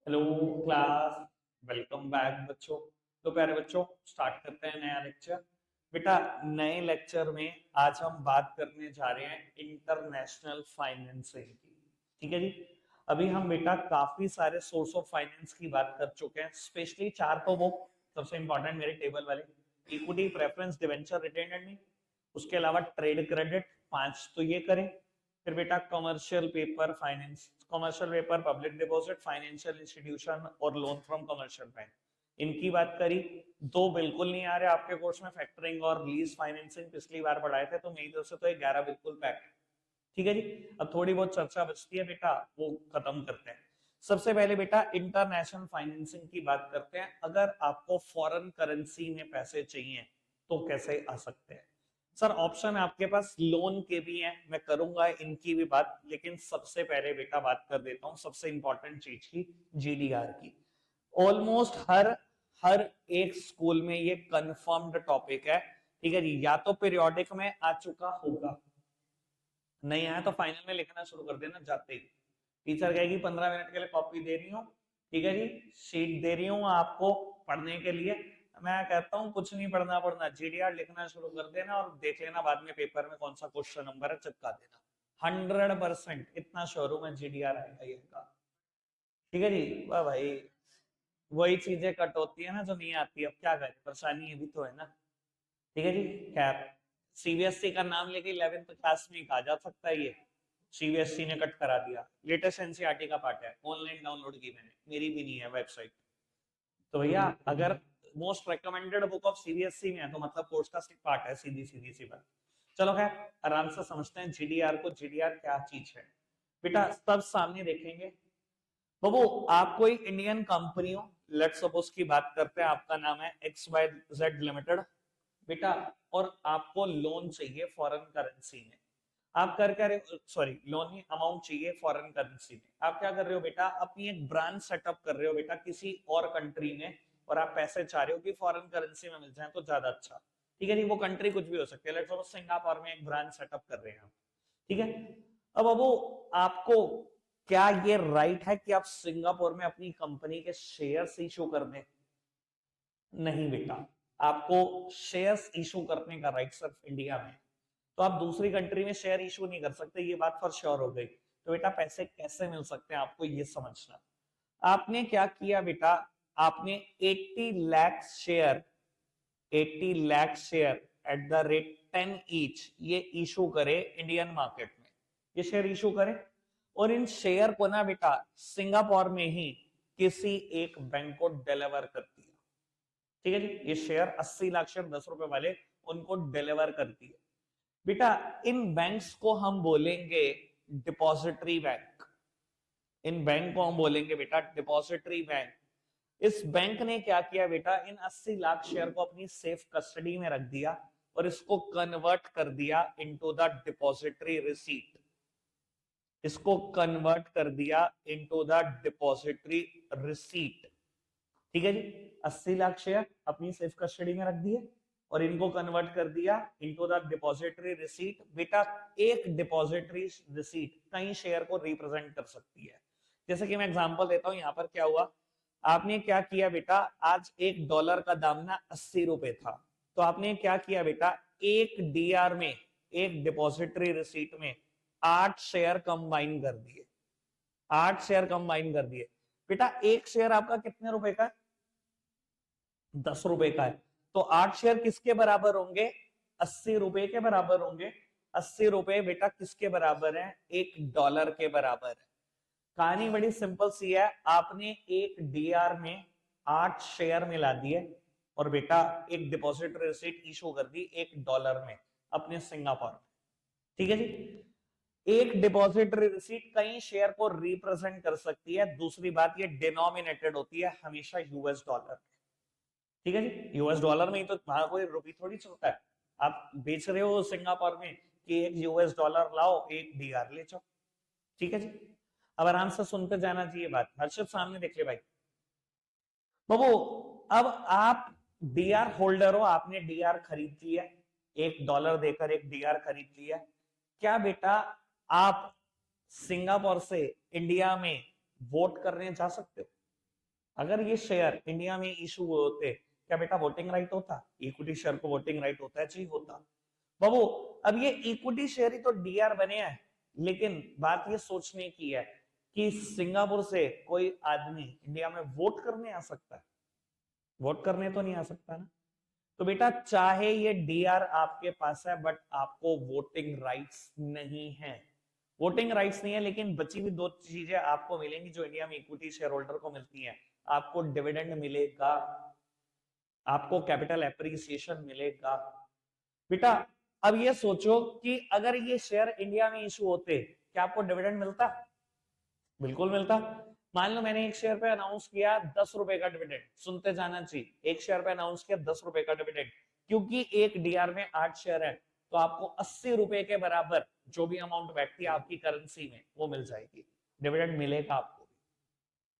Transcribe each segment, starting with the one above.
Hello class. Welcome back बच्चों। तो प्यारे बच्चों, स्टार्ट करते हैं नया लेक्चर। बेटा, नए लेक्चर में आज हम बात करने जा रहे हैं इंटरनेशनल फाइनेंसिंग की। ठीक है जी। अभी हम बेटा काफी सारे सोर्स ऑफ फाइनेंस की बात कर चुके हैं, स्पेशली चार तो वो सबसे इंपॉर्टेंट मेरे टेबल वाले: equity, preference, debenture, retained earning. उसके अलावा ट्रेड क्रेडिट, पांच तो ये करें। फिर बेटा commercial paper finance, commercial paper, public deposit, financial institution और लोन फ्रॉम कमर्शियल बैंक, इनकी बात करी। दो बिल्कुल नहीं आ रहे आपके कोर्स में, फैक्टरिंग और लीज फाइनेंसिंग पिछली बार पढ़ाए थे, तो मेरी तरफ से तो 11 बिल्कुल पैक है। ठीक है जी। अब थोड़ी बहुत चर्चा बचती है बेटा, वो खत्म करते हैं। सबसे पहले बेटा इंटरनेशनल फाइनेंसिंग की बात करते हैं। अगर आपको फॉरेन करेंसी में पैसे चाहिए तो कैसे आ सकते हैं? सर ऑप्शन आपके पास लोन के भी हैं, मैं करूंगा इनकी भी बात, लेकिन सबसे पहले बेटा बात कर देता हूं सबसे इंपॉर्टेंट चीज की, जीडीआर की। ऑलमोस्ट हर हर एक स्कूल में ये कंफर्म्ड टॉपिक है। ठीक है जी। या तो पीरियोडिक में आ चुका होगा, नहीं आया तो फाइनल में लिखना शुरू कर देना जाते ही। टीचर कहेगी 15 मिनट के लिए कॉपी दे रही हूँ, ठीक है जी, शीट दे रही हूँ आपको पढ़ने के लिए। मैं कहता हूँ कुछ नहीं पढ़ना, जीडीआर लिखना शुरू कर देना और देख लेना बाद में पेपर में कौन सा क्वेश्चन नंबर है, चिपका देना। 100% इतना श्योर हूं मैं, जीडीआर आएगा ये का। ठीक है जी। वाह भाई, वही चीजें कट होती है ना जो नहीं आती, अब क्या करें, परेशानी ये भी तो है ना। ठीक है जी। खैर, सीबीएसई का नाम लेके 11th क्लास में कहा जा सकता है ये, सीबीएसई ने कट करा दिया। लेटेस्ट एनसीईआरटी का पार्ट है, ऑनलाइन डाउनलोड की मैंने, मेरी भी नहीं है वेबसाइट। तो भैया अगर most recommended book of CBSE में है तो मतलब कोर्स का पार्ट है, सीधी सीधी सी बात। चलो खैर, आराम से समझते हैं जीडीआर को। जीडीआर क्या चीज है बेटा, सब सामने देखेंगे। बाबू, आप कोई इंडियन कंपनी हो, लेट सपोज की बात करते हैं, आपका नाम है एक्स वाई जेड लिमिटेड बेटा, और आपको लोन चाहिए फॉरेन करेंसी में। आप कर क्या रहे हो, सॉरी लोन ही अमाउंट चाहिए फॉरेन करेंसी में। आप क्या कर रहे हो बेटा, अपनी एक ब्रांच सेटअप कर रहे हो बेटा किसी और कंट्री में, और आप पैसे चाह रहे हो कि फॉरेन करेंसी में मिल जाए तो ज्यादा अच्छा। ठीक है जी। वो कंट्री कुछ भी हो सकती है, लेट्स सपोज सिंगापुर में एक ब्रांच सेटअप कर रहे हैं आप। ठीक है। अब वो आपको क्या ये राइट है कि आप सिंगापुर में अपनी कंपनी के शेयर्स इशू कर दें? नहीं बेटा, आपको शेयर्स इशू करने का राइट सिर्फ इंडिया में। तो आप दूसरी कंट्री में शेयर इशू नहीं कर सकते, ये बात फॉर श्योर हो गई। तो बेटा पैसे कैसे मिल सकते हैं आपको ये समझना। आपने क्या किया बेटा, आपने 80 lakh share, 80 lakh share eight the rate 10 each ये इशू करे इंडियन मार्केट में। ये शेयर इशू करे और इन शेयर को ना बेटा सिंगापुर में ही किसी एक बैंक को डिलीवर कर दिया। ठीक है जी। ये शेयर 80 लाख शेयर 10 रुपए वाले उनको डिलीवर कर दिए बेटा। इन बैंक्स को हम बोलेंगे डिपॉजिटरी बैंक। इन बैंक को हम बोलेंगे बेटा डिपॉजिटरी बैंक। इस बैंक ने क्या किया बेटा, इन 80 लाख शेयर को अपनी सेफ कस्टडी में रख दिया और इसको कन्वर्ट कर दिया इनटू द डिपॉजिटरी रिसीट। इसको कन्वर्ट कर दिया इनटू द डिपॉजिटरी रिसीट। ठीक है जी। 80 लाख शेयर अपनी सेफ कस्टडी में रख दिए और इनको कन्वर्ट कर दिया इनटू द डिपॉजिटरी रिसीट। बेटा एक डिपॉजिटरी रिसीट कई शेयर को रिप्रेजेंट कर सकती है। जैसे कि मैं एग्जांपल देता हूं, यहां पर क्या हुआ, आपने क्या किया बेटा, आज $1 का दाम ना 80 रुपए था, तो आपने क्या किया बेटा, एक डीआर में, एक डिपॉजिटरी रिसीट में 8 शेयर कंबाइन कर दिए। 8 शेयर कंबाइन कर दिए बेटा। एक शेयर आपका कितने रुपए का है? 10 रुपए का है। तो 8 शेयर किसके बराबर होंगे? 80 रुपए के बराबर होंगे। 80 रुपए बेटा किसके बराबर है? $1 के बराबर है। कहानी बड़ी सिंपल सी है, आपने एक डीआर में 8 शेयर मिला दिए और बेटा एक डिपॉजिट रिसीट इशू कर दी $1 में अपने सिंगापुर में। ठीक है जी। एक डिपॉजिटरी रिसीट कई शेयर को रिप्रेजेंट कर सकती है। दूसरी बात, ये डिनोमिनेटेड होती है हमेशा यूएस डॉलर। ठीक है जी। यूएस डॉलर में ही तो, वहां कोई रुपी थोड़ी चलता है। आप बेच रहे हो सिंगापुर में कि एक यूएस डॉलर लाओ एक डीआर ले जाओ। ठीक है जी। अब आराम से सुनते जाना चाहिए बात, हर्षद सामने देख ले भाई। बाबू, अब आप डीआर होल्डर हो, आपने डीआर खरीद लिया, $1 देकर एक डीआर खरीद लिया। क्या बेटा आप सिंगापुर से इंडिया में वोट करने जा सकते हो? अगर ये शेयर इंडिया में इशू होते, क्या बेटा वोटिंग राइट होता? इक्विटी शेयर को वोटिंग राइट होता है? जी होता। बाबू, अब ये इक्विटी शेयर ही तो डीआर बने हैं, लेकिन बात ये सोचने की है कि सिंगापुर से कोई आदमी इंडिया में वोट करने आ सकता है? वोट करने तो नहीं आ सकता ना। तो बेटा चाहे ये डीआर आपके पास है, बट आपको वोटिंग राइट्स नहीं है। वोटिंग राइट्स नहीं है, लेकिन बची हुई दो चीजें आपको मिलेंगी जो इंडिया में इक्विटी शेयर होल्डर को मिलती हैं। आपको डिविडेंड मिलेगा, आपको कैपिटल एप्रिसिएशन मिलेगा। बेटा अब ये सोचो कि अगर ये शेयर इंडिया में इशू होते, क्या आपको डिविडेंड मिलता? बिल्कुल मिलता। मान लो मैंने एक शेयर पे अनाउंस किया 10 रुपए का डिविडेंड, सुनते जाना चाहिए, एक शेयर पे अनाउंस किया 10 रुपए का डिविडेंड, क्योंकि एक डीआर में 8 शेयर है, तो आपको 80 रुपए के बराबर जो भी अमाउंट बैठती है आपकी करेंसी में वो मिल जाएगी, डिविडेंड मिलेगा आपको।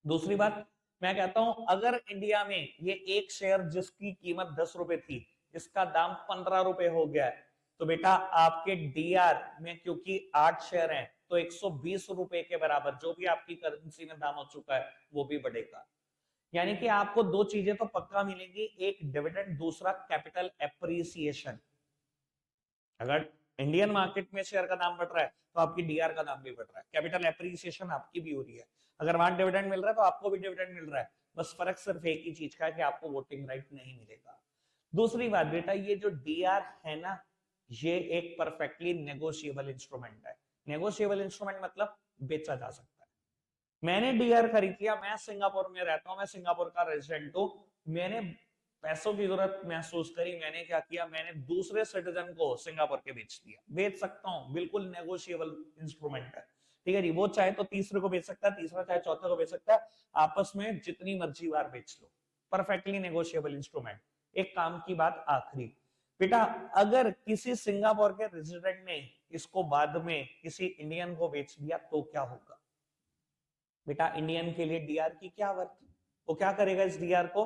दूसरी बात मैं कहता हूं, अगर इंडिया में ये एक शेयर जिसकी कीमत 10 रुपए थी, इसका दाम 15 रुपए हो गया है, तो बेटा आपके डीआर में क्योंकि 8 शेयर हैं, तो 120 रुपए के बराबर जो भी आपकी करेंसी में दाम हो चुका है वो भी बढ़ेगा। यानी कि आपको दो चीजें तो पक्का मिलेंगी, एक डिविडेंड, दूसरा कैपिटल एप्रिसिएशन। अगर इंडियन मार्केट में शेयर का दाम बढ़ रहा है तो आपकी डीआर का दाम भी बढ़ रहा है, कैपिटल एप्रिसिएशन आपकी भी हो रही है। अगर वहां डिविडेंड मिल रहा है तो आपको भी डिविडेंड मिल रहा है, बस फर्क सिर्फ एक ही चीज का है कि आपको वोटिंग राइट नहीं मिलेगा। दूसरी बात बेटा, ये जो डीआर है ना, ये एक परफेक्टली नेगोशिएबल इंस्ट्रूमेंट है। नेगोशिएबल इंस्ट्रूमेंट मतलब बेचा जा सकता है। मैंने डीआर खरीद लिया, मैं सिंगापुर में रहता हूं, मैं सिंगापुर का रेजिडेंट हूं, मैंने पैसों की जरूरत महसूस करी, मैंने क्या किया, मैंने दूसरे सिटीजन को सिंगापुर के बेच दिया। बेच सकता हूं, बिल्कुल नेगोशिएबल इंस्ट्रूमेंट है। ठीक है जी, वो चाहे तो तीसरे को बेच सकता है, तीसरा चाहे चौथे को बेच सकता है, आपस में जितनी मर्जी बार बेच लो, परफेक्टली नेगोशिएबल इंस्ट्रूमेंट। एक काम की बात आखिरी, बेटा अगर किसी सिंगापुर के रेजिडेंट ने इसको बाद में किसी इंडियन को बेच दिया तो क्या होगा? बेटा इंडियन के लिए डीआर की क्या वर्थ, वो क्या करेगा, इस डीआर को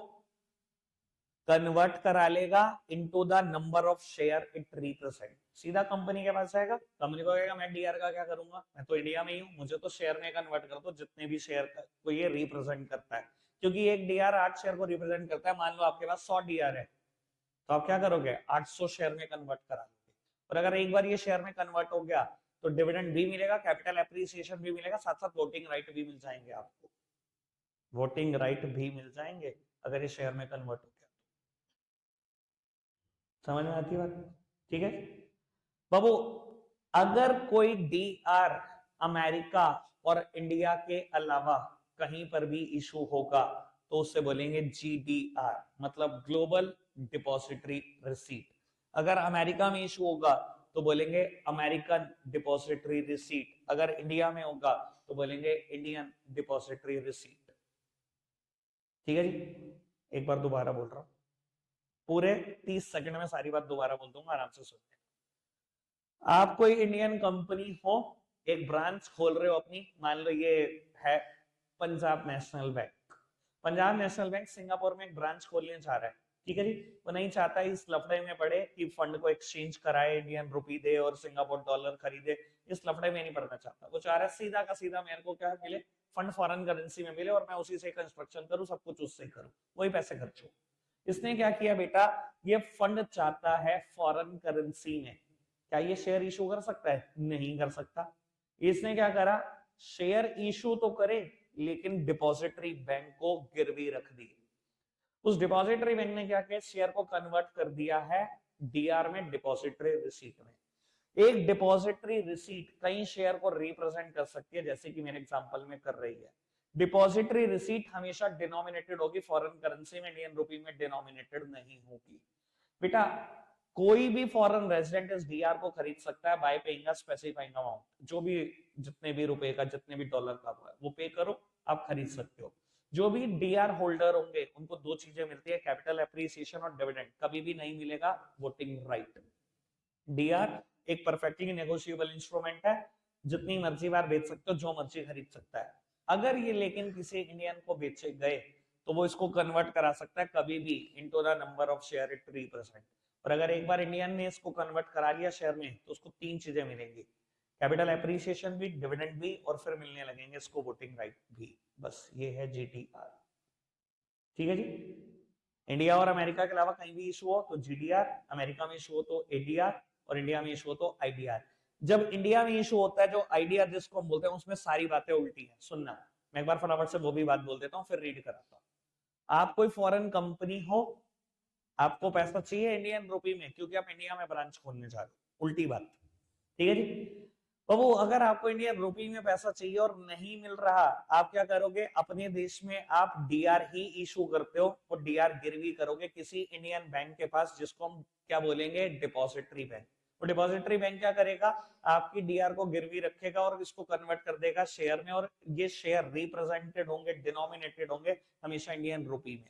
कन्वर्ट करा लेगा into the number of share it represent. सीधा कंपनी के पास जाएगा, कंपनी को कहेगा मैं डीआर का क्या करूंगा, मैं तो इंडिया में ही हूं, मुझे तो शेयर में कन्वर्ट कर दो जितने भी शेयर को ये रिप्रेजेंट करता है। क्योंकि एक डीआर 8 शेयर को रिप्रेजेंट करता है, मान लो आपके पास 100 डीआर है, तो आप क्या करोगे, 800 शेयर में कन्वर्ट करा लोगे। और अगर एक बार ये शेयर में कन्वर्ट हो गया तो डिविडेंड भी मिलेगा, कैपिटल एप्रिसिएशन भी मिलेगा, साथ साथ वोटिंग राइट भी मिल जाएंगे आपको, वोटिंग राइट भी मिल जाएंगे अगर ये शेयर में कन्वर्ट हो गया। समझ में आती है बात? ठीक है बाबू, अगर कोई डीआर अमेरिका और इंडिया के अलावा कहीं पर भी इशू होगा तो उससे बोलेंगे जीडीआर, मतलब ग्लोबल डिपॉजिटरी रिसीट। अगर अमेरिका में इशू होगा तो बोलेंगे अमेरिकन डिपॉजिटरी रिसीट, अगर इंडिया में होगा तो बोलेंगे इंडियन डिपॉजिटरी रिसीट। ठीक है जी, एक बार दोबारा बोल रहा हूं, पूरे 30 सेकंड में सारी बात दोबारा बोल दूंगा, आराम से सुनिए। आप कोई इंडियन कंपनी हो, एक ब्रांच खोल रहे हो अपनी, मान लो ये है Punjab national bank. Punjab national bank Singapore में एक ब्रांच खोलने जा रहा है, ठीक है जी। वो नहीं चाहता इस लफड़े में पड़े कि फंड को एक्सचेंज कराए, इंडियन रुपी दे और सिंगापुर डॉलर खरीदे, इस लफड़े में नहीं पड़ना चाहता। वो चाह रहा है सीधा का सीधा मेरे को क्या मिले, फंड फॉरेन करेंसी में मिले और मैं उसी से कंस्ट्रक्शन करूं, सब कुछ उससे करूं, वही पैसे खर्च हो। इसने क्या किया बेटा, ये फंड चाहता है फॉरेन करेंसी में। क्या ये शेयर इशू कर सकता है? नहीं कर सकता। इसने क्या करा, शेयर इशू तो करे लेकिन डिपॉजिटरी बैंक को गिरवी रख दी। उस डिपॉजिटरी बैंक ने क्या किया, शेयर को कन्वर्ट कर दिया है डीआर में, डिपॉजिटरी रिसीट में। एक डिपॉजिटरी रिसीट कई शेयर को रिप्रेजेंट कर सकती है, जैसे कि मेरे एग्जांपल में कर रही है। डिपॉजिटरी रिसीट हमेशा डिनोमिनेटेड होगी फॉरेन करेंसी में, इंडियन रुपी में डिनोमिनेटेड नहीं होगी। बेटा कोई भी फॉरेन रेजिडेंट इस डीआर को खरीद सकता है बाय पेइंग अ स्पेसिफाइंग अमाउंट, जो भी जितने भी रुपए का, जितने भी डॉलर का हुआ है वो पे करो, आप खरीद सकते हो। जो भी डीआर होल्डर होंगे उनको दो चीजें मिलती है, कैपिटल एप्रिसिएशन और डिविडेंड, कभी भी नहीं मिलेगा वोटिंग राइट। डीआर एक परफेक्टली नेगोशिएबल इंस्ट्रूमेंट है, जितनी मर्जी बार बेच सकते हो, जो मर्जी खरीद सकता है। अगर ये लेकिन किसी इंडियन को बेचे गए तो वो इसको कन्वर्ट करा सकता है कभी भी into the number of share it represent. और अगर एक बार इंडियन ने इसको कन्वर्ट करा लिया शेयर में तो उसको तीन चीजें मिलेंगी, कैपिटल एप्रिसिएशन भी, डिविडेंड भी, और फिर मिलने लगेंगे इसको वोटिंग राइट भी। बस ये है जीटीआर। ठीक है जी। इंडिया और अमेरिका के अलावा कहीं भी इशू हो तो जीडीआर, अमेरिका में इशू हो तो एडीआर, और इंडिया में इशू हो तो आईडीआर। जब इंडिया में इशू होता है, जो आईडीआर जिसको हम बोलते हैं, उसमें सारी बातें उल्टी है। सुनना, मैं एक बार फटाफट से वो भी बात बोल देता हूँ, फिर रीड कराता हूँ। आप कोई फॉरेन कंपनी हो, आपको पैसा चाहिए इंडियन रुपी में, क्योंकि आप इंडिया में ब्रांच खोलने जा रहे हो, उल्टी बात। ठीक है जी। तो वो अगर आपको इंडियन रुपी में पैसा चाहिए और नहीं मिल रहा, आप क्या करोगे? अपने देश में आप डीआर ही इशू करते हो, और डीआर गिरवी करोगे किसी इंडियन बैंक के पास, जिसको हम क्या बोलेंगे? Depository bank. और डिपॉजिटरी बैंक क्या करेगा? आपकी डीआर को गिरवी रखेगा और इसको कन्वर्ट कर देगा शेयर में, और ये शेयर रिप्रेजेंटेड होंगे, डिनोमिनेटेड होंगे हमेशा इंडियन रुपी में।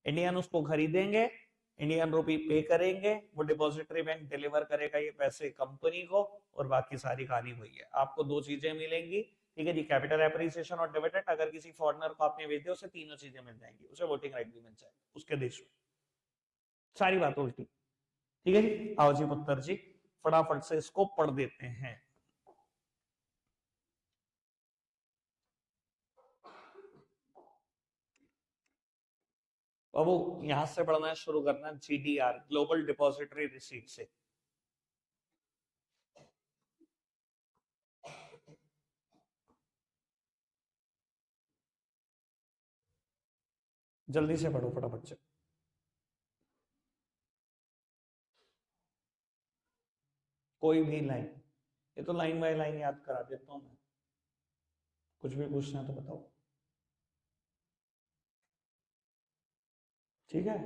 इंडियन उसको खरीदेंगे, इंडियन रुपी पे करेंगे, वो डिपॉजिटरी बैंक डिलीवर करेगा ये पैसे कंपनी को, और बाकी सारी कहानी वही है। आपको दो चीजें मिलेंगी, ठीक है जी, कैपिटल एप्रिसिएशन और डिविडेंड। अगर किसी फॉरेनर को आपने भेज दिया, उसे तीनों चीजें मिल जाएंगी, उसे वोटिंग राइट भी मिल जाएगा उसके देश में। सारी बात उल्टी। ठीक है जी। आओ जी पुत्र जी, फटाफट से इसको पढ़ देते हैं। अब वो यहां से पढ़ना शुरू करना, जीडीआर, ग्लोबल डिपॉजिटरी रिसीट से। जल्दी से पढ़ो फटाफट से। कोई भी लाइन, ये तो लाइन बाय लाइन याद करा देता हूं मैं, कुछ भी पूछना है तो बताओ। ठीक है,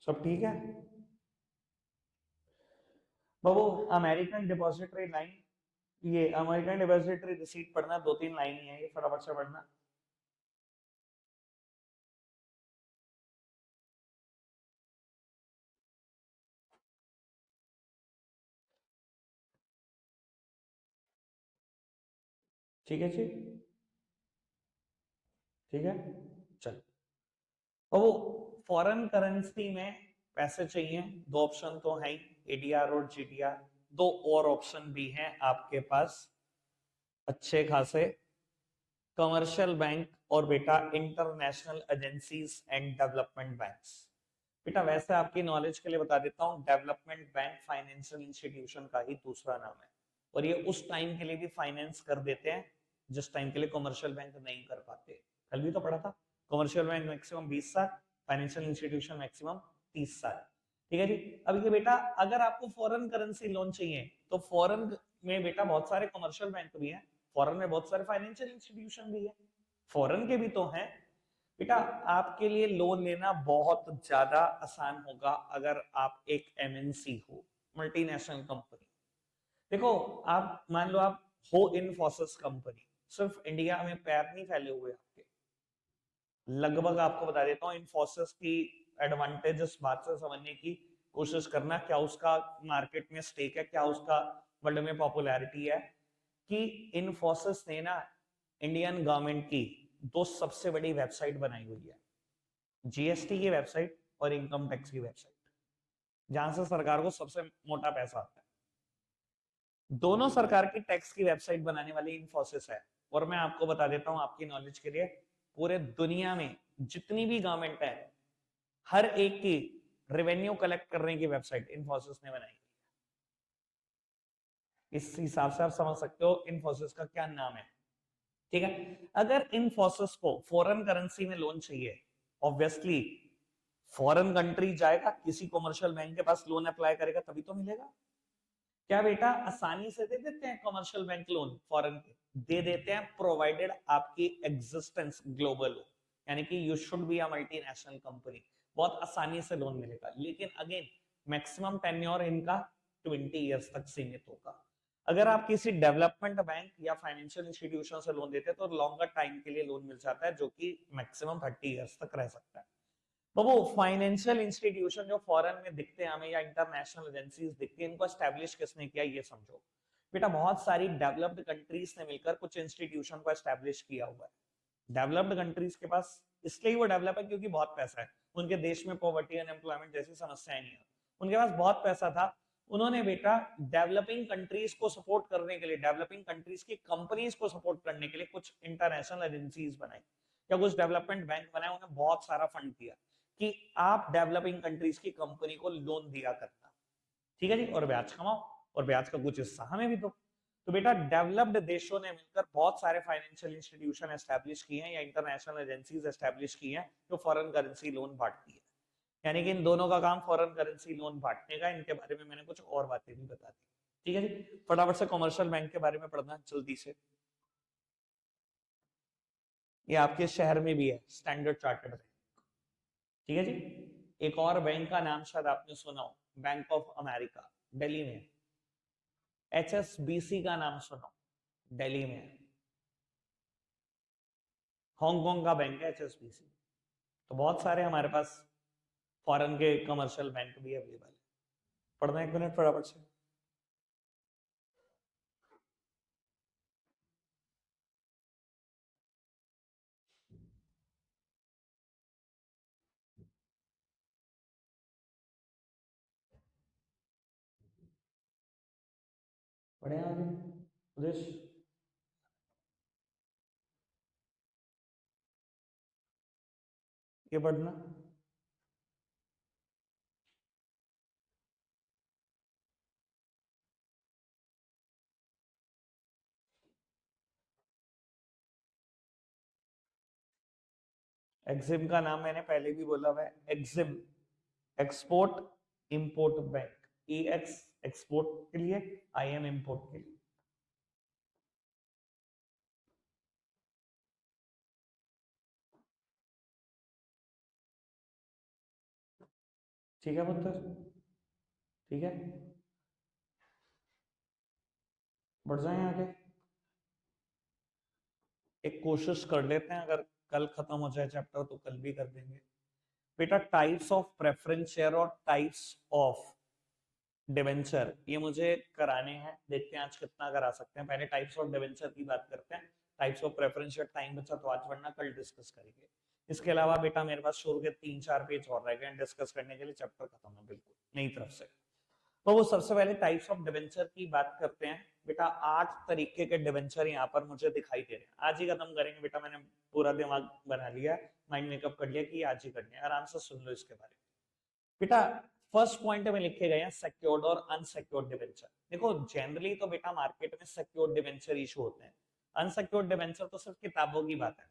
सब ठीक है बाबू। अमेरिकन डिपॉजिटरी लाइन, ये अमेरिकन डिपॉजिटरी रिसीट पढ़ना, दो तीन लाइन ही है ये, फटाफट से पढ़ना। ठीक है जी, ठीक है, चल। बाबू, फॉरेन करेंसी में पैसे चाहिए, दो ऑप्शन तो है ही, एडीआर और जीडीआर। दो और ऑप्शन भी हैं आपके पास अच्छे खासे, कमर्शियल बैंक और बेटा international agencies and development banks. बेटा वैसे आपकी नॉलेज के लिए बता देता हूँ, डेवलपमेंट बैंक फाइनेंशियल इंस्टीट्यूशन का ही दूसरा नाम है, और ये उस टाइम के लिए भी फाइनेंस कर देते हैं जिस टाइम के लिए कमर्शियल बैंक नहीं कर पाते। कल भी तो पढ़ा था, कमर्शियल बैंक मैक्सिमम 20 साल, फाइनेंशियल इंस्टीट्यूशन मैक्सिमम 30 साल। ठीक है जी। अब ये बेटा, अगर आपको फॉरेन करेंसी लोन चाहिए, तो फॉरेन में बेटा बहुत सारे कमर्शियल बैंक भी हैं, फॉरेन में बहुत सारे फाइनेंशियल इंस्टीट्यूशन भी है, फॉरेन के भी तो हैं। बेटा आपके लिए लोन लेना बहुत ज्यादा आसान होगा अगर आप एक एमएनसी हो, मल्टीनेशनल कंपनी। देखो, आप मान लो आप हो इन्फोसिस कंपनी, सिर्फ इंडिया में पैर नहीं फैले हुए आपके, लगभग आपको बता देता हूँ इन्फोसिस की एडवांटेजेस बात से समझने की कोशिश करना, क्या उसका मार्केट में स्टेक है, क्या उसका वर्ल्ड में पॉपुलैरिटी है। कि इन्फोसिस ने ना इंडियन गवर्नमेंट की दो सबसे बड़ी वेबसाइट बनाई हुई है, जीएसटी की वेबसाइट और इनकम टैक्स की वेबसाइट, जहां से सरकार को सबसे मोटा पैसा आता है। दोनों सरकार की टैक्स की वेबसाइट बनाने वाली इन्फोसिस है। और मैं आपको बता देता हूं आपकी नॉलेज के लिए, पूरे दुनिया में जितनी भी गवर्नमेंट है, हर एक की रेवेन्यू कलेक्ट करने की वेबसाइट इन्फोसिस ने बनाई। इस हिसाब से आप समझ सकते हो इन्फोसिस का क्या नाम है। ठीक है। अगर इन्फोसिस को फॉरेन करेंसी में लोन चाहिए, ऑब्वियसली फॉरेन कंट्री जाएगा, किसी कमर्शियल बैंक के पास लोन अप्लाई करेगा, तभी तो मिलेगा। क्या बेटा आसानी से दे देते हैं कमर्शियल बैंक लोन फॉरेन के? दे देते हैं, प्रोवाइडेड आपकी एग्जिस्टेंस ग्लोबल हो, यानी कि you should be a multinational company, बहुत आसानी से लोन मिलेगा। लेकिन अगेन मैक्सिमम टेन्योर इनका 20 इयर्स तक सीमित होगा। अगर आप किसी डेवलपमेंट बैंक या फाइनेंशियल इंस्टीट्यूशन से लोन देते हैं तो लॉन्गर टाइम के लिए लोन मिल जाता है, जो कि मैक्सिमम 30 इयर्स तक रह सकता है। तो वो फाइनेंशियल इंस्टीट्यूशन जो फॉरेन में दिखते हैं हमें, या इंटरनेशनल एजेंसीज दिखती हैं, इनको एस्टैब्लिश किसने किया ये समझो। बेटा बहुत सारी डेवलप्ड कंट्रीज ने मिलकर कुछ इंस्टीट्यूशन को एस्टैब्लिश किया हुआ है। डेवलप्ड कंट्रीज के पास इसलिए वो डेवलप है क्योंकि बहुत पैसा है, उनके देश में पॉवर्टी अनएम्प्लॉयमेंट जैसी समस्याएं नहीं है, उनके पास बहुत पैसा था। उन्होंने बेटा डेवलपिंग कंट्रीज को सपोर्ट करने के लिए, डेवलपिंग कंट्रीज की कंपनीज को सपोर्ट करने के लिए कुछ इंटरनेशनल एजेंसीज बनाई, या कुछ डेवलपमेंट बैंक बनाए, उन्हें बहुत सारा फंड दिया कि आप डेवलपिंग कंट्रीज की कंपनी को लोन दिया करना, ठीक है जी, और ब्याज कमाओ और ब्याज का कुछ हिस्सा हमें भी दो। तो बेटा डेवलप्ड देशों ने मिलकर बहुत सारे फाइनेंशियल इंस्टीट्यूशन एस्टैब्लिश किए हैं या इंटरनेशनल एजेंसीज एस्टैब्लिश की हैं जो फॉरेन करेंसी लोन बांटती है। यानी कि इन दोनों का काम फॉरेन करेंसी लोन बांटने का। इनके बारे में मैंने कुछ और बातें भी बता दी, ठीक है जी। फटाफट से कमर्शियल बैंक के बारे में पढ़ना जल्दी से। ये आपके शहर में भी है, स्टैंडर्ड चार्टर्ड बैंक, ठीक है जी। एक और बैंक का नाम शायद आपने सुना हो, बैंक ऑफ अमेरिका, दिल्ली में। HSBC का नाम सुनो, दिल्ली में। हांगकांग का बैंक है HSBC। तो बहुत सारे हमारे पास फॉरेन के कमर्शियल बैंक भी अवेलेबल है। पढ़ना 1 मिनट फटाफट से। पढ़े आगे उदेश। ये पढ़ना। एक्सिम का नाम मैंने पहले भी बोला हुआ है, Exim, export import bank. EX export के लिए, IM इंपोर्ट के लिए। ठीक है पुत्र, ठीक है, बढ़ जाए आगे। एक कोशिश कर लेते हैं, अगर कल खत्म हो जाए चैप्टर तो कल भी कर देंगे। बेटा टाइप्स ऑफ प्रेफरेंस शेयर और टाइप्स ऑफ डिवेंचर ये मुझे कराने हैं, देखते हैं आज कितना करा सकते हैं। पहले टाइप्स ऑफ डिवेंचर की बात करते हैं। Types of preference share time बचा तो आज, वरना कल डिस्कस करेंगे। इसके अलावा बेटा मेरे पास शुरू के 3-4 पेज और रह गए डिस्कस करने के लिए, चैप्टर खत्म है बिल्कुल नई तरफ से। तो वो सबसे पहले टाइप्स ऑफ डिवेंचर की बात करते हैं। बेटा 8 तरीके के डिवेंचर यहाँ पर मुझे दिखाई दे रहे हैं, आज ही खत्म करेंगे बेटा। मैंने पूरा दिमाग बना लिया, माइंड मेकअप कर लिया कि आज ही करने, आराम से सुन लो इसके बारे में। बेटा फर्स्ट पॉइंट में लिखे गए हैं सिक्योर्ड और अनसिक्योर्ड डिवेंचर। देखो जनरली तो बेटा मार्केट में सिक्योर्ड डिवेंचर इशू होते हैं, अनसिक्योर्ड डिवेंचर तो सिर्फ किताबों की बात है।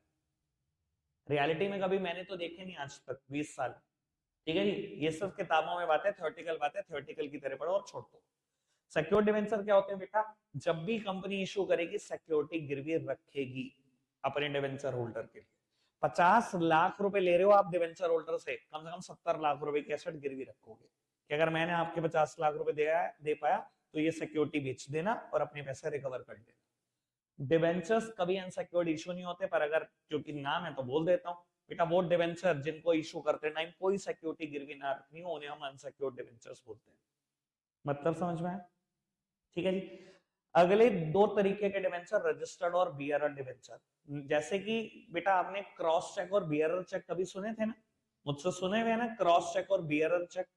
रियलिटी में कभी मैंने तो देखे नहीं आज तक 20 साल, ठीक है जी। ये सिर्फ किताबों में बात है, थ्योरेटिकल बात है, थ्योरेटिकल की तरह पढ़ो और छोड़ दो। सिक्योर्ड डिवेंचर क्या होते हैं बेटा? जब भी कंपनी इशू करेगी सिक्योरिटी गिरवी रखेगी अपने डिवेंचर होल्डर के लिए। 50 लाख रुपए ले रहे हो आप डिवेंचर होल्डर से, कम 70 लाख रुपए की एसेट गिरवी रखोगे कि अगर मैंने आपके 50 लाख रुपए दे पाया तो ये सिक्योरिटी बेच देना और अपने पैसे रिकवर कर लेना। डिवेंचर्स कभी अनसिक्योर्ड इशू नहीं होते, पर अगर क्योंकि नाम है तो बोल देता हूं बेटा, वो डिवेंचर जिनको इशू करते टाइम कोई सिक्योरिटी गिरवी ना रखनी हो उन्हें हम अनसिक्योर्ड डिवेंचर्स बोलते हैं। मतलब समझ में आया? ठीक है जी। अगले 2 तरीके के डिवेंचर रजिस्टर्ड और बियरर डिवेंचर। जैसे कि बेटा आपने क्रॉस चेक और बियरर चेक कभी सुने थे ना? मुझसे सुने हुए ना क्रॉस चेक और बियरर चेक।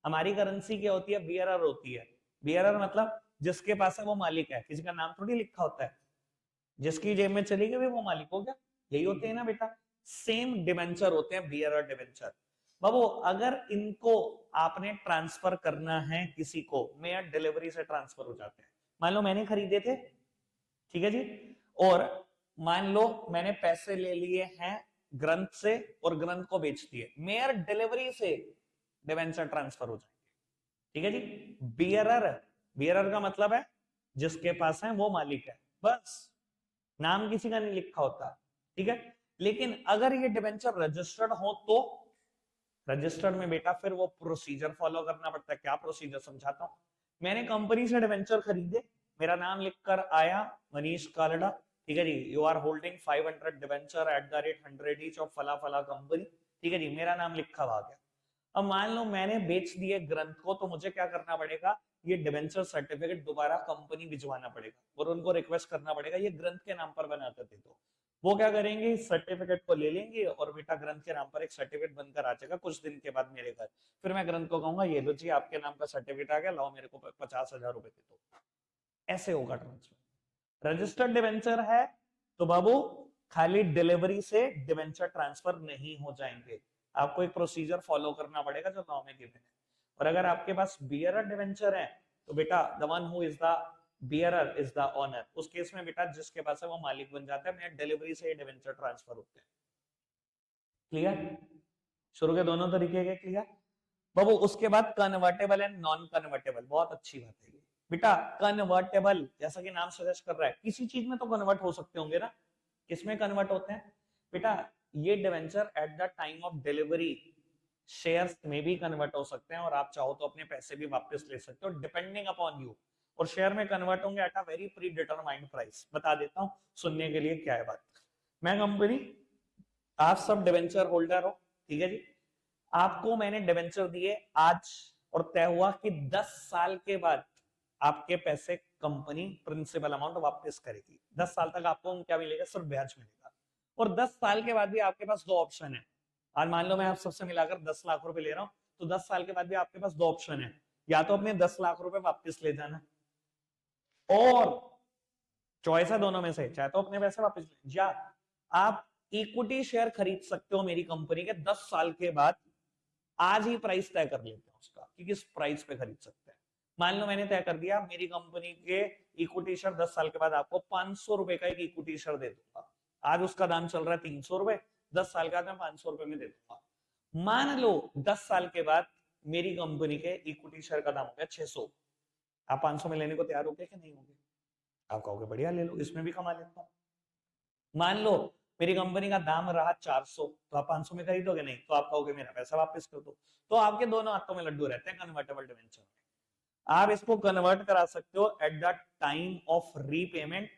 हमारी करेंसी क्या होती है? बियरर होती है। बियरर मतलब जिसके पास है वो मालिक है, किसी का नाम थोड़ी लिखा होता है। जिसकी जेब में चली गई वो मालिक हो गया, यही होते हैं ना बेटा। सेम डिवेंचर होते हैं बियरर डिवेंचर। बाबू अगर इनको आपने ट्रांसफर करना है किसी को, मेयर डिलीवरी से ट्रांसफर हो जाते हैं। मान लो मैंने खरीदे थे, ठीक है जी, और मान लो मैंने पैसे ले लिए हैं ग्रंथ से और ग्रंथ को बेच दिए, मेयर डिलीवरी से डिवेंचर ट्रांसफर हो जाएंगे, ठीक है जी। बियरर, बियरर का मतलब है जिसके पास है वो मालिक है, बस नाम किसी का नहीं लिखा होता, ठीक है। लेकिन अगर ये डिवेंचर रजिस्टर्ड हो तो रजिस्टर्ड में बेटा फिर वो प्रोसीजर फॉलो करना पड़ता है। क्या प्रोसीजर समझाता हूं। मैंने कंपनी से डिवेंचर खरीदे, मेरा नाम लिखकर आया मनीष कालड़ा, ठीक है ji. You are holding 500 debenture at the rate 100 each of फला फला कंपनी, ठीक है जी, मेरा नाम लिखा हुआ आ गया। अब मान लो मैंने बेच दिए ग्रंथ को, तो मुझे क्या करना पड़ेगा? ये डिवेंचर सर्टिफिकेट दोबारा कंपनी भिजवाना पड़ेगा और उनको रिक्वेस्ट करना पड़ेगा ये ग्रंथ के नाम पर बनाकर दे दो। वो क्या करेंगे? सर्टिफिकेट को ले लेंगे और बेटा ग्रंथ के नाम पर एक सर्टिफिकेट बनकर आ जाएगा कुछ दिन के बाद मेरे घर। फिर मैं ग्रंथ को कहूंगा ये लो जी आपके नाम का सर्टिफिकेट आ गया, लाओ मेरे को 50,000 रुपए दे दो। ऐसे होगा ट्रांसफर। रजिस्टर्ड डिवेंचर है तो बाबू खाली डिलीवरी से डिवेंचर ट्रांसफर नहीं हो जाएंगे, आपको एक प्रोसीजर फॉलो करना पड़ेगा जो लॉ में गिवन है। और अगर आपके पास बियरर डिवेंचर है तो बेटा the one who is the bearer is the owner, उस केस में बेटा जिसके पास है वो मालिक बन जाता है, मैं डिलीवरी से ही डिवेंचर ट्रांसफर होते हैं। क्लियर? शुरू के दोनों तरीके के क्लियर बाबू। उसके बाद कन्वर्टेबल एंड नॉन कन्वर्टेबल, बहुत अच्छी बात है ये बेटा। कन्वर्टेबल जैसा कि नाम सजेस्ट कर रहा है, किसी चीज में तो कन्वर्ट हो सकते होंगे ना, किसमें कन्वर्ट होते हैं बेटा? ये debenture at the time of delivery shares में भी कन्वर्ट हो सकते हैं और आप चाहो तो अपने पैसे भी वापस ले सकते हो डिपेंडिंग अपॉन यू। और शेयर में कन्वर्ट होंगे at a very pre determined price. बता देता हूं सुनने के लिए क्या है बात। मैं कंपनी, आप सब डिवेंचर होल्डर हो, ठीक है जी। आपको मैंने डिवेंचर दिए आज और तय हुआ कि 10 साल के बाद आपके पैसे कंपनी प्रिंसिपल अमाउंट वापस करेगी। 10 साल तक आपको क्या मिलेगा? सिर्फ ब्याज मिलेगा। और 10 साल के बाद भी आपके पास दो ऑप्शन है। आज मान लो मैं आप सबसे मिलाकर 10 लाख रुपए ले रहा हूं, तो 10 साल के बाद भी आपके पास दो ऑप्शन है, या तो अपने 10 लाख रुपए वापस ले जाना, और चॉइस है दोनों में से, चाहे तो अपने पैसे वापस ले, या आप इक्विटी शेयर खरीद सकते हो मेरी कंपनी के 10 साल के बाद। आज ही प्राइस तय कर लेते हैं उसका कि किस प्राइस पे खरीद सकते हैं। मान लो मैंने तय कर दिया मेरी कंपनी के इक्विटी शेयर 10 साल के बाद आपको 500 रुपए का एक इक्विटी शेयर दे दूंगा। आज उसका दाम चल रहा है 300 रुपए, 10 साल के बाद मैं 500 रुपए में दे दूंगा। मान लो 10 साल के बाद मेरी कंपनी के इक्विटी शेयर का दाम हो गया 600, आप 500 में लेने को तैयार हो गए कि नहीं होंगे? आप कहोगे बढ़िया ले लो, इसमें भी कमा लेता हूं। मान लो मेरी कंपनी का दाम रहा 400, तो आप 500 में खरीदोगे? नहीं, तो आप कहोगे मेरा पैसा वापस कर दो। तो आपके दोनों हाथों में लड्डू रहते हैं कन्वर्टेबल डिवेंचर में। आप इसको कन्वर्ट करा सकते हो at the time of repayment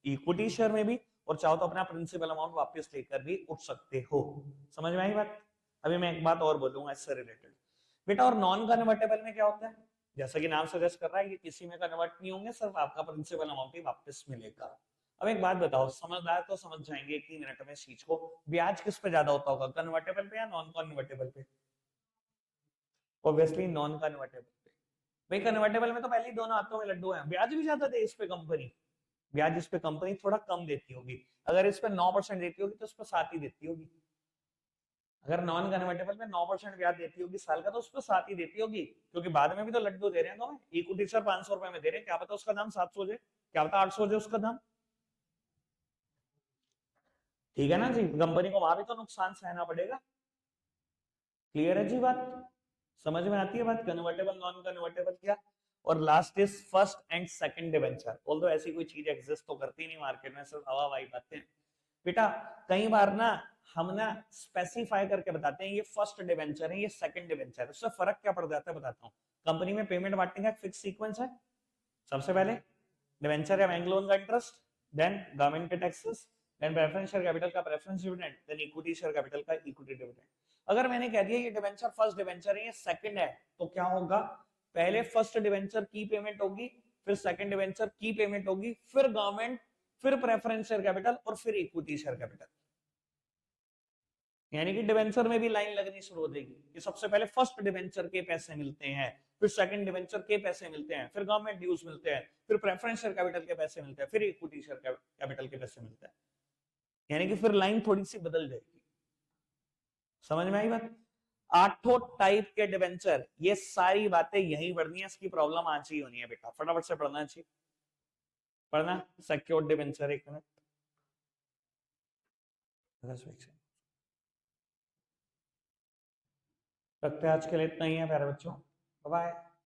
equity share में भी, और चाहो तो अपना प्रिंसिपल अमाउंट वापस लेकर भी उठ सकते हो। समझ में आई बात? अभी मैं एक बात और बोलूंगा इससे रिलेटेड बेटा। और नॉन कन्वर्टेबल में क्या होता है? जैसा कि नाम सजेस्ट कर रहा है, ये किसी में कन्वर्ट नहीं होंगे, सिर्फ आपका प्रिंसिपल अमाउंट ही वापस मिलेगा। अब एक बात बताओ, समझदार तो समझ जाएंगे एक ही मिनट में इस चीज को, ब्याज किस पे ज्यादा होता होगा, कन्वर्टेबल पे या नॉन कन्वर्टेबल पे? ऑब्वियसली नॉन कन्वर्टेबल पे। भाई कन्वर्टेबल में तो पहले ही दोनों हाथों में लड्डू हैं, ब्याज भी ज्यादा दे इस पे कंपनी, ब्याज इस पे कंपनी थोड़ा कम देती होगी। अगर इस पे 9% देती होगी तो उस पर 7 ही देती होगी। अगर नॉन कन्वर्टेबल में 9% ब्याज देती होगी साल का, तो उस पर 7 ही देती होगी, क्योंकि बाद में भी तो लड्डू दे रहे हैं। तो इक्विटी शेयर 500 रुपए में दे रहे हैं, क्या पता उसका दाम 700 हो जाए, क्या पता 800 हो जाए उसका दाम। ठीक है ना जी, कंपनी को वहां भी तो नुकसान सहना पड़ेगा। क्लियर है जी बात? समझ में आती है बात? कन्वर्टेबल नॉन कन्वर्टेबल क्या। और last is first and second debenture. Although ऐसी कोई चीज एग्जिस्ट तो करती नहीं मार्केट में, सिर्फ हवा हवाई बातें बेटा। कई बार ना हम ना स्पेसिफाई करके बताते हैं ये फर्स्ट डिवेंचर है, ये सेकंड डिवेंचर है, उससे फर्क क्या पड़ जाता है बताता हूँ। कंपनी में पेमेंट बांटने का एक फिक्स सीक्वेंस है। सबसे पहले डिवेंचर या बैंक लोन का इंटरेस्ट, देन गवर्नमेंट के taxes, then preference share capital का preference dividend, then equity share capital का इक्विटी डिविडेंड। अगर मैंने कह दिया ये डिवेंचर फर्स्ट डिवेंचर है, ये सेकंड है, तो क्या होगा? पहले फर्स्ट डिवेंचर की पेमेंट होगी, फिर सेकंड डिवेंचर की पेमेंट होगी, फिर गवर्नमेंट, फिर प्रेफरेंस शेयर कैपिटल और फिर इक्विटी शेयर कैपिटल। यानी कि डिवेंचर में भी लाइन लगनी शुरू हो जाएगी कि सबसे पहले फर्स्ट डिवेंचर के पैसे मिलते हैं, फिर सेकंड डिवेंचर के पैसे मिलते हैं, फिर गवर्नमेंट ड्यूज मिलते हैं, फिर प्रेफरेंस शेयर कैपिटल के पैसे मिलते हैं, फिर इक्विटी शेयर कैपिटल के पैसे मिलते हैं। यानी कि फिर लाइन थोड़ी सी बदल जाएगी। समझ में आई बात? आठों टाइप के डिवेंचर, ये सारी बातें यही पढ़नी है, इसकी प्रॉब्लम आज ही होनी है बेटा, फटाफट से पढ़ना चाहिए। पढ़ना सिक्योर्ड डिवेंचर, एक मिनट रखते हैं आज के लिए इतना ही है प्यारे बच्चों, बाय।